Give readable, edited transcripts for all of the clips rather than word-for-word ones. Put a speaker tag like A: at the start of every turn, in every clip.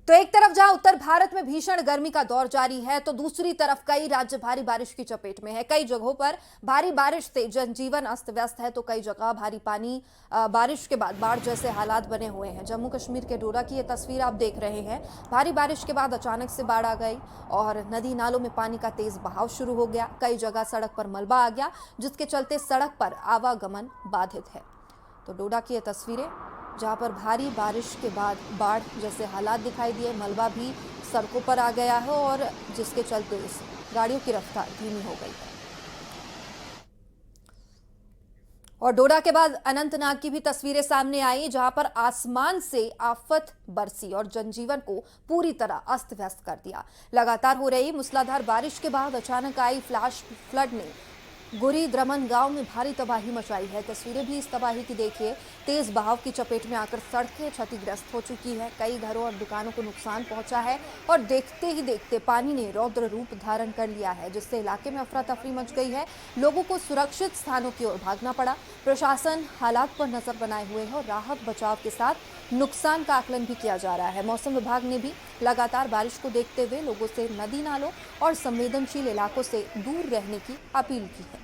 A: तो एक तरफ जहां उत्तर भारत में भीषण गर्मी का दौर जारी है, तो दूसरी तरफ कई राज्य भारी बारिश की चपेट में है। कई जगहों पर भारी बारिश से जनजीवन अस्त व्यस्त है, तो कई जगह भारी पानी बारिश के बाद बाढ़ जैसे हालात बने हुए हैं। जम्मू कश्मीर के डोडा की ये तस्वीर आप देख रहे हैं। भारी बारिश के बाद अचानक से बाढ़ आ गई और नदी नालों में पानी का तेज बहाव शुरू हो गया। कई जगह सड़क पर मलबा आ गया, जिसके चलते सड़क पर आवागमन बाधित है। तो डोडा की ये तस्वीरें, जहां पर भारी बारिश के बाद बाढ़ जैसे हालात दिखाई दिए। मलबा भी सड़कों पर आ गया है और जिसके चलते इस गाड़ियों की रफ्तार धीमी हो गई है। और डोडा के बाद अनंतनाग की भी तस्वीरें सामने आई, जहां पर आसमान से आफत बरसी और जनजीवन को पूरी तरह अस्त व्यस्त कर दिया। लगातार हो रही मूसलाधार बारिश के बाद अचानक आई फ्लैश फ्लड ने गुरी द्रमन गांव में भारी तबाही मचाई है। तस्वीरें भी इस तबाही की देखिए। तेज बहाव की चपेट में आकर सड़कें क्षतिग्रस्त हो चुकी है। कई घरों और दुकानों को नुकसान पहुंचा है और देखते ही देखते पानी ने रौद्र रूप धारण कर लिया है, जिससे इलाके में अफरा तफरी मच गई है। लोगों को सुरक्षित स्थानों की ओर भागना पड़ा। प्रशासन हालात पर नजर बनाए हुए है और राहत बचाव के साथ नुकसान का आकलन भी किया जा रहा है। मौसम विभाग ने भी लगातार बारिश को देखते हुए लोगों से नदी नालों और संवेदनशील इलाकों से दूर रहने की अपील की है।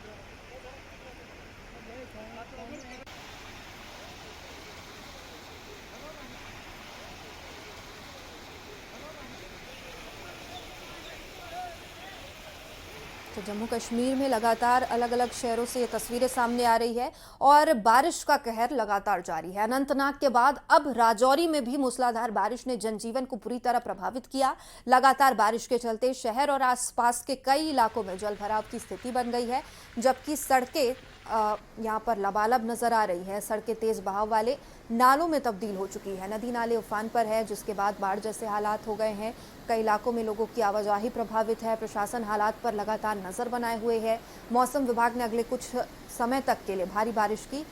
A: तो जम्मू कश्मीर में लगातार अलग अलग शहरों से ये तस्वीरें सामने आ रही है और बारिश का कहर लगातार जारी है। अनंतनाग के बाद अब राजौरी में भी मूसलाधार बारिश ने जनजीवन को पूरी तरह प्रभावित किया। लगातार बारिश के चलते शहर और आसपास के कई इलाकों में जलभराव की स्थिति बन गई है, जबकि सड़कें यहाँ पर लबालब नजर आ रही है। सड़कें तेज बहाव वाले नालों में तब्दील हो चुकी है। नदी नाले उफान पर है, जिसके बाद बाढ़ जैसे हालात हो गए हैं। कई इलाकों में लोगों की आवाजाही प्रभावित है। प्रशासन हालात पर लगातार नजर बनाए हुए है। मौसम विभाग ने अगले कुछ समय तक के लिए भारी बारिश की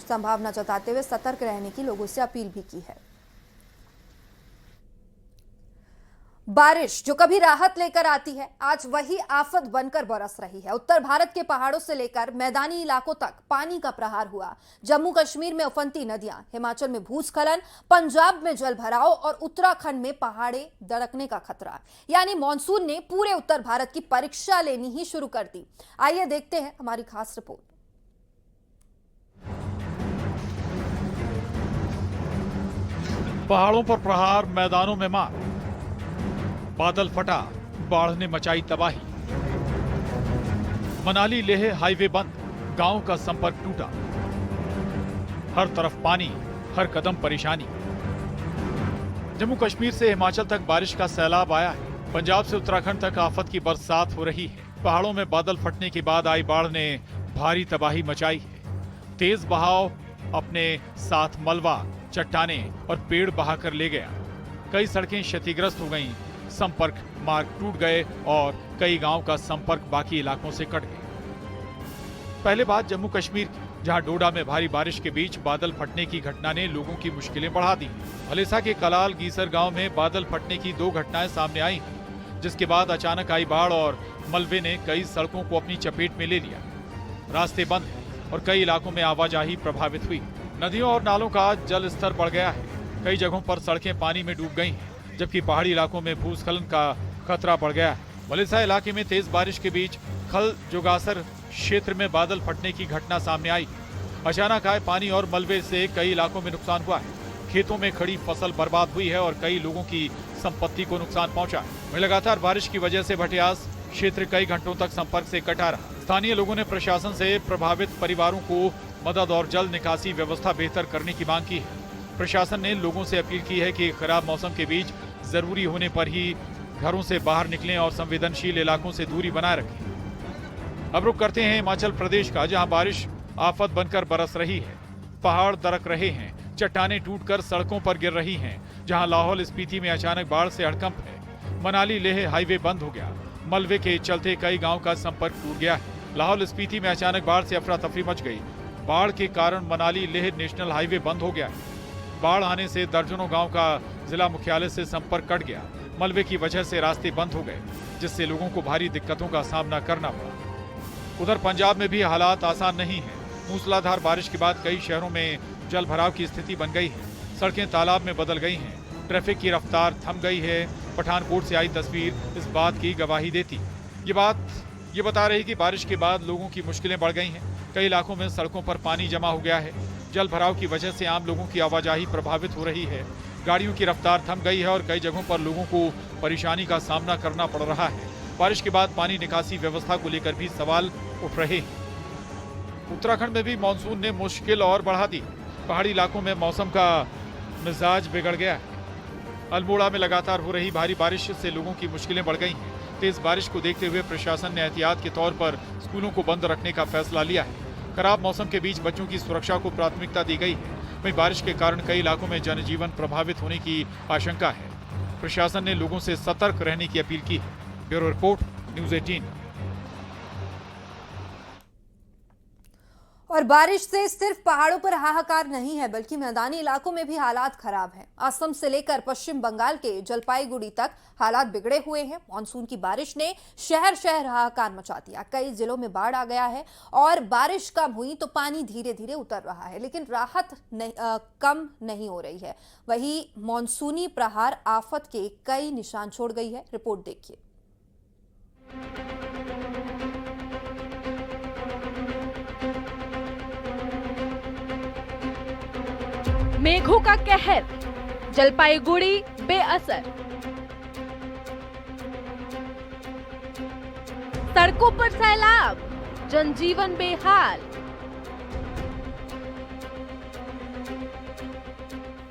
A: संभावना जताते हुए सतर्क रहने की लोगों से अपील भी की है। बारिश जो कभी राहत लेकर आती है, आज वही आफत बनकर बरस रही है। उत्तर भारत के पहाड़ों से लेकर मैदानी इलाकों तक पानी का प्रहार हुआ। जम्मू कश्मीर में उफनती नदियां, हिमाचल में भूस्खलन, पंजाब में जलभराव और उत्तराखंड में पहाड़े दरकने का खतरा। यानी मॉनसून ने पूरे उत्तर भारत की परीक्षा लेनी ही शुरू कर दी। आइए देखते हैं हमारी खास रिपोर्ट।
B: पहाड़ों पर प्रहार, मैदानों में मार, बादल फटा, बाढ़ ने मचाई तबाही। मनाली लेह हाईवे बंद, गांव का संपर्क टूटा। हर तरफ पानी, हर कदम परेशानी। जम्मू कश्मीर से हिमाचल तक बारिश का सैलाब आया है। पंजाब से उत्तराखंड तक आफत की बरसात हो रही है। पहाड़ों में बादल फटने के बाद आई बाढ़ ने भारी तबाही मचाई है। तेज बहाव अपने साथ मलबा, चट्टाने और पेड़ बहाकर ले गया। कई सड़कें क्षतिग्रस्त हो गईं, संपर्क मार्ग टूट गए और कई गांव का संपर्क बाकी इलाकों से कट गया। पहले बात जम्मू कश्मीर की, जहां डोडा में भारी बारिश के बीच बादल फटने की घटना ने लोगों की मुश्किलें बढ़ा दी। हलेसा के कलाल गीसर गांव में बादल फटने की 2 घटनाएं सामने आई, जिसके बाद अचानक आई बाढ़ और मलबे ने कई सड़कों को अपनी चपेट में ले लिया। रास्ते बंद हैं और कई इलाकों में आवाजाही प्रभावित हुई। नदियों और नालों का जल स्तर बढ़ गया है। कई जगहों पर सड़कें पानी में डूब गई हैं, जबकि पहाड़ी इलाकों में भूस्खलन का खतरा बढ़ गया है। मलेसा इलाके में तेज बारिश के बीच खल जोगासर क्षेत्र में बादल फटने की घटना सामने आई। अचानक आए पानी और मलबे से कई इलाकों में नुकसान हुआ है। खेतों में खड़ी फसल बर्बाद हुई है और कई लोगों की संपत्ति को नुकसान पहुंचा है। लगातार बारिश की वजह से भटियास क्षेत्र कई घंटों तक संपर्क से कटा रहा। स्थानीय लोगों ने प्रशासन से प्रभावित परिवारों को मदद और जल निकासी व्यवस्था बेहतर करने की मांग की है। प्रशासन ने लोगों से अपील की है कि खराब मौसम के बीच जरूरी होने पर ही घरों से बाहर निकलें और संवेदनशील इलाकों से दूरी बनाए रखें। अब रुक करते हैं हिमाचल प्रदेश का, जहां बारिश आफत बनकर बरस रही है। पहाड़ दरक रहे हैं, चट्टानें टूटकर सड़कों पर गिर रही हैं। जहां लाहौल स्पीति में अचानक बाढ़ से हड़कंप है। मनाली लेह हाईवे बंद हो गया। मलबे के चलते कई गांव का संपर्क टूट गया है। लाहौल स्पीति में अचानक बाढ़ से अफरा तफरी मच गई। बाढ़ के कारण मनाली लेह नेशनल हाईवे बंद हो गया है। बाढ़ आने से दर्जनों गांव का जिला मुख्यालय से संपर्क कट गया। मलबे की वजह से रास्ते बंद हो गए, जिससे लोगों को भारी दिक्कतों का सामना करना पड़ा। उधर पंजाब में भी हालात आसान नहीं है। मूसलाधार बारिश के बाद कई शहरों में जल भराव की स्थिति बन गई है। सड़कें तालाब में बदल गई हैं। ट्रैफिक की रफ्तार थम गई है। पठानकोट से आई तस्वीर इस बात की गवाही देती। ये बता रही कि बारिश के बाद लोगों की मुश्किलें बढ़ गई हैं। कई इलाकों में सड़कों पर पानी जमा हो गया है। जल भराव की वजह से आम लोगों की आवाजाही प्रभावित हो रही है। गाड़ियों की रफ्तार थम गई है और कई जगहों पर लोगों को परेशानी का सामना करना पड़ रहा है। बारिश के बाद पानी निकासी व्यवस्था को लेकर भी सवाल उठ रहे हैं। उत्तराखंड में भी मानसून ने मुश्किल और बढ़ा दी। पहाड़ी इलाकों में मौसम का मिजाज बिगड़ गया है। अल्मोड़ा में लगातार हो रही भारी बारिश से लोगों की मुश्किलें बढ़ गई हैं। तेज बारिश को देखते हुए प्रशासन ने एहतियात के तौर पर स्कूलों को बंद रखने का फैसला लिया है। खराब मौसम के बीच बच्चों की सुरक्षा को प्राथमिकता दी गई है। वहीं बारिश के कारण कई इलाकों में जनजीवन प्रभावित होने की आशंका है। प्रशासन ने लोगों से सतर्क रहने की अपील की है। Bureau report, news 18।
A: और बारिश से सिर्फ पहाड़ों पर हाहाकार नहीं है, बल्कि मैदानी इलाकों में भी हालात खराब हैं। असम से लेकर पश्चिम बंगाल के जलपाईगुड़ी तक हालात बिगड़े हुए हैं। मानसून की बारिश ने शहर शहर हाहाकार मचा दिया। कई जिलों में बाढ़ आ गया है और बारिश कम हुई तो पानी धीरे धीरे उतर रहा है, लेकिन राहत कम नहीं हो रही है। वहीं मानसूनी प्रहार आफत के कई निशान छोड़ गई है। रिपोर्ट देखिए।
C: मेघों का कहर, जलपाईगुड़ी बेअसर। सड़कों पर सैलाब, जनजीवन बेहाल।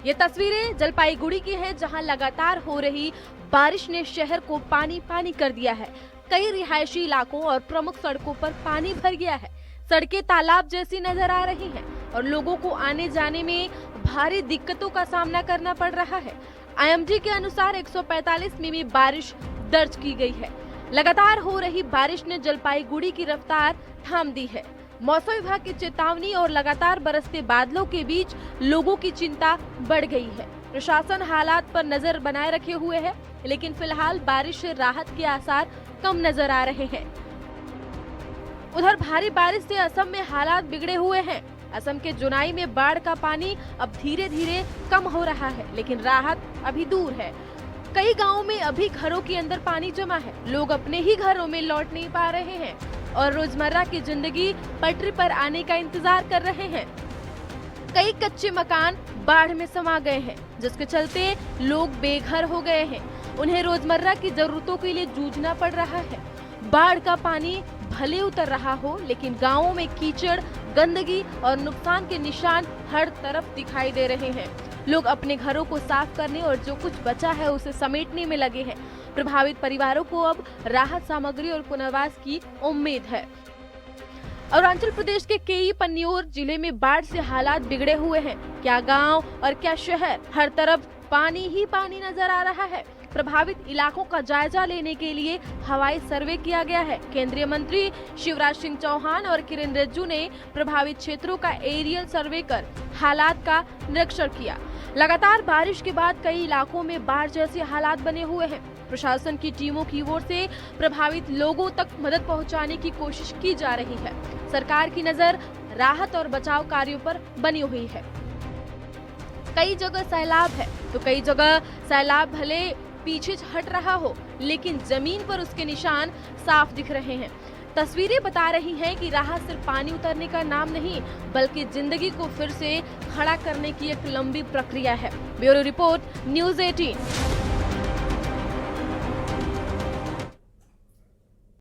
C: ये तस्वीरें जलपाईगुड़ी की हैं, जहां लगातार हो रही बारिश ने शहर को पानी पानी कर दिया है। कई रिहायशी इलाकों और प्रमुख सड़कों पर पानी भर गया है। सड़कें तालाब जैसी नजर आ रही हैं और लोगों को आने जाने में भारी दिक्कतों का सामना करना पड़ रहा है। आईएमडी के अनुसार 145 मिमी बारिश दर्ज की गई है। लगातार हो रही बारिश ने जलपाईगुड़ी की रफ्तार थाम दी है। मौसम विभाग की चेतावनी और लगातार बरसते बादलों के बीच लोगों की चिंता बढ़ गई है। प्रशासन हालात पर नजर बनाए रखे हुए है, लेकिन फिलहाल बारिश से राहत के आसार कम नजर आ रहे हैं। उधर भारी बारिश से असम में हालात बिगड़े हुए हैं। असम के जोनाई में बाढ़ का पानी अब धीरे धीरे कम हो रहा है, लेकिन राहत अभी दूर है। कई गांवों में अभी घरों के अंदर पानी जमा है। लोग अपने ही घरों में लौट नहीं पा रहे हैं और रोजमर्रा की जिंदगी पटरी पर आने का इंतजार कर रहे हैं। कई कच्चे मकान बाढ़ में समा गए हैं, जिसके चलते लोग बेघर हो गए हैं। उन्हें रोजमर्रा की जरूरतों के लिए जूझना पड़ रहा है। बाढ़ का पानी भले उतर रहा हो, लेकिन गांवों में कीचड़, गंदगी और नुकसान के निशान हर तरफ दिखाई दे रहे हैं। लोग अपने घरों को साफ करने और जो कुछ बचा है उसे समेटने में लगे हैं। प्रभावित परिवारों को अब राहत सामग्री और पुनर्वास की उम्मीद है। अरुणाचल प्रदेश के केई पन्नियोर जिले में बाढ़ से हालात बिगड़े हुए हैं। क्या गांव और क्या शहर, हर तरफ पानी ही पानी नजर आ रहा है। प्रभावित इलाकों का जायजा लेने के लिए हवाई सर्वे किया गया है। केंद्रीय मंत्री शिवराज सिंह चौहान और किरेन रिजिजू ने प्रभावित क्षेत्रों का एरियल सर्वे कर हालात का निरीक्षण किया। लगातार बारिश के बाद कई इलाकों में बाढ़ जैसे हालात बने हुए हैं। प्रशासन की टीमों की ओर से प्रभावित लोगों तक मदद पहुंचाने की कोशिश की जा रही है। सरकार की नजर राहत और बचाव कार्यों पर बनी हुई है। कई जगह सैलाब है तो कई जगह सैलाब भले पीछे हट रहा हो, लेकिन जमीन पर उसके निशान साफ दिख रहे हैं। तस्वीरें बता रही हैं कि राहत सिर्फ पानी उतरने का नाम नहीं, बल्कि जिंदगी को फिर से खड़ा करने की एक लंबी प्रक्रिया है। Bureau report, news 18।